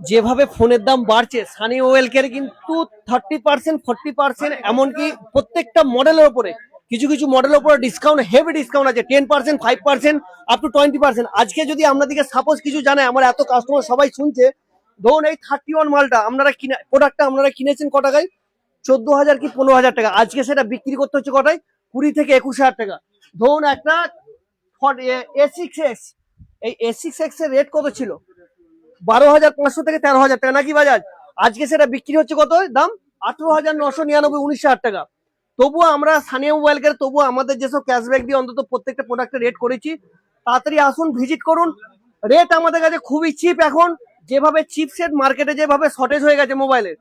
যেভাবে ফোনের দাম বাড়ছে, সানি ওয়েলকের কিন্তু 30% 40% এমনকি প্রত্যেকটা মডেলের উপরে কিছু কিছু মডেলের উপরে ডিসকাউন্ট, হেভি ডিসকাউন্ট আছে, 10% 5% আপ টু 20%। আজকে যদি আপনাদেরকে সাপোজ কিছু জানে, আমার এত কাস্টমার সবাই শুনছে, ধরুন এই 31 মালটা আপনারা কিনে, প্রোডাক্টটা আপনারা কিনেছেন ক টাকায়? 14,000 কি 15,000 টাকা। আজকে সেটা বিক্রি করতে হচ্ছে কটায়? 20 থেকে 21,000 টাকা। ধরুন একটা A6X, এই A6X এর রেট কত ছিল? 12,500 থেকে 13,000 টাকা নাকি বাজাজ? আজকে সেটা বিক্রি হচ্ছে কত দাম? 18,999, 19,000 টাকা। তবুও আমরা সানিয়া মোবাইলকে, তবুও আমাদের যেসব ক্যাশব্যাক দিয়ে অন্তত প্রত্যেকটা প্রোডাক্টের রেট করেছি। তাড়াতাড়ি আসুন, ভিজিট করুন। রেট আমাদের কাছে খুবই চিপ। এখন যেভাবে চিপসেট মার্কেটে যেভাবে শর্টেজ হয়ে গেছে মোবাইলের,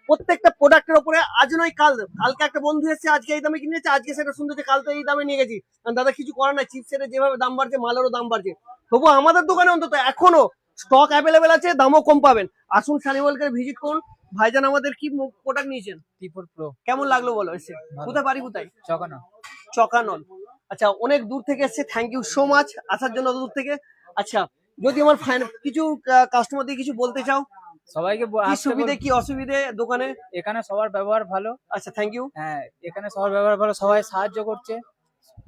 প্রত্যেকটা প্রোডাক্টের উপরে আজ নয় কাল, কালকে একটা বন্ধু এসেছে আজকে এই দামে কিনেছে, আজকে সেটা শুনতেছে কাল তো এই দামে নিয়ে গেছি। দাদা কিছু করার নাই, চিপসেটের যেভাবে দাম বাড়ছে মালেরও দাম বাড়ছে। তবুও আমাদের দোকানে অন্তত এখনো স্টক অ্যাভেলেবেল আছে, দামও কম পাবেন। আসুন সানিওয়ালকে ভিজিট করুন। ভাইজান আমাদের কি প্রোডাক্ট নিয়েছেন? T4 Pro কেমন লাগলো বলো এসে? কোথায় বাড়ি কোথায়? চকানো। চকানল। আচ্ছা, অনেক দূর থেকে এসছে, থ্যাংক ইউ সো মাচ আসার জন্য অত দূর থেকে। আচ্ছা, যদি আমার কিছু কাস্টমারদের কিছু বলতে চাও, সবাইকে কি সুবিধে কি অসুবিধে দোকানে? এখানে সবার ব্যবহার ভালো। আচ্ছা, থ্যাংক ইউ। হ্যাঁ, এখানে সবার ব্যবহার ভালো, সবাই সাহায্য করছে,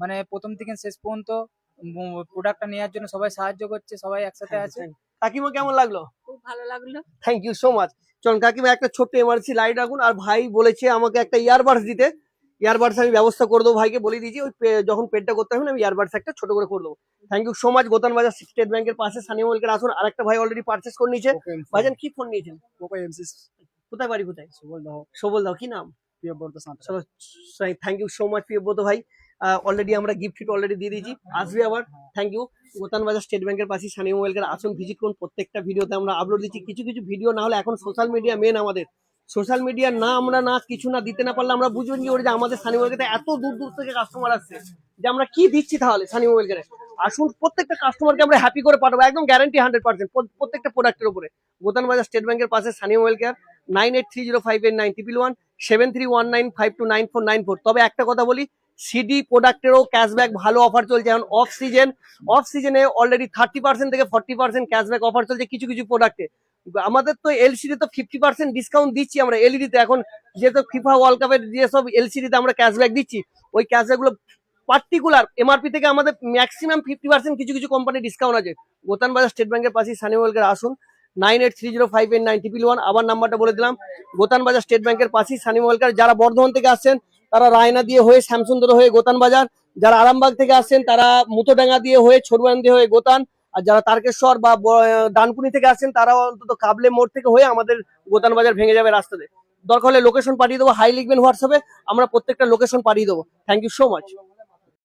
মানে প্রথম থেকে শেষ পর্যন্ত প্রোডাক্টটা নেওয়ার জন্য সবাই সাহায্য করছে, সবাই একসাথে আছে। কাকিমা কেমন লাগলো? খুব ভালো লাগলো। Thank you so much. চলুন কাকিমা একটা ছোট্ট এমার্জেন্সি লাইট রাখুন। আর ভাই বলেছে আমাকে একটা ইয়ারবাডস দিতে, ইয়ারবাডস আমি ব্যবস্থা করে দেবো। ভাইকে বলে দিয়েছি ওই যখন পেডটা করতে হবে আমি ইয়ারবাডস একটা ছোট করে করে দেবো। Thank you so much. Gotan Bazar state ব্যাংকের পাশে সানিয়া মোবাইলকে আসুন। আরেকটা ভাই অলরেডি পারচেস করে নিয়েছে। ভাইজান কি ফোন নিয়েছেন? Poco M6। কোথায় বাড়ি কোথায়? সুবলদাহ। সবল দাও, কি নাম? প্রিয়ব্রত সাঁতরা। চলো, thank you so much Priyabrata ভাই। অলরেডি আমরা গিফট অলরেডি দিয়ে দিয়েছি, আসবে আবার। Thank you. গোতান বাজার স্টেট ব্যাংকের পাশে সানিয়া মোবাইলকে আসুন, ভিজিট করুন। প্রত্যেকটা ভিডিওতে আমরা আপলোড দিচ্ছি। কিছু কিছু ভিডিও না হলে এখন সোশ্যাল মিডিয়া মেন আমাদের। সোশ্যাল মিডিয়া না আমরা না কিছু না দিতে না পারলে আমরা বুঝবেন কি করে যে আমাদের সানি মোবাইলকে এত দূর দূর থেকে কাস্টমার আসছে, যে আমরা কি দিচ্ছি তাহলে সানি মোবাইলকে। আসুন, প্রত্যেকটা কাস্টমারকে আমরা হ্যাপি করে পাঠাবো, একদম গ্যারান্টি 100% প্রত্যেকটা প্রোডাক্টের উপরে। গোতান বাজার স্টেট ব্যাংকের পাশে সানি মোবাইল কেয়ার, 9830589111, 7319529494। তবে একটা কথা বলি, সিডি প্রোডাক্টেরও ক্যাশব্যাক ভালো অফার চলছে এখন। অফ সিজনে অলরেডি 30% থেকে 40% ক্যাশব্যাক অফার চলছে কিছু কিছু প্রোডাক্টে। আমাদের তো এলসিডি তো 50% ডিসকাউন্ট দিচ্ছি আমরা এলইডি তে। এখন যেহেতু ফিফা ওয়ার্ল্ড কাপের যেসব এলসিডি তে আমরা ক্যাশব্যাক দিচ্ছি, ওই ক্যাশব্যাক গুলো পার্টিকুলার এমআরপি থেকে আমাদের ম্যাক্সিমাম 50% কিছু কিছু কোম্পানি ডিসকাউন্ট আছে। গোতান বাজার স্টেট ব্যাংকের পাশে সানি মোবাইলকে আসুন, 9830589111। আবার নাম্বারটা বলে দিলাম, গোতান বাজার স্টেট ব্যাংকের পাশে সানি মোবাইলকে। যারা বর্ধমান থেকে আসছেন তারা রায়না দিয়ে হয়ে শ্যামসুন্দর হয়ে গোতান বাজার, যারা আরামবাগ থেকে আসছেন তারা মুতোডাঙ্গা দিয়ে হয়ে ছোটবান দিয়ে হয়ে গোতান, আর যারা তারকেশ্বর বা ডানকুনি থেকে আসছেন তারা অন্তত কাবলে মোড় থেকে হয়ে আমাদের গোতান বাজার ভেঙে যাবে রাস্তাতে। দরকার হলে লোকেশন পাঠিয়ে দেবো, হাই লিখবেন হোয়াটসঅ্যাপে, আমরা প্রত্যেকটা লোকেশন পাঠিয়ে দেবো। Thank you so much.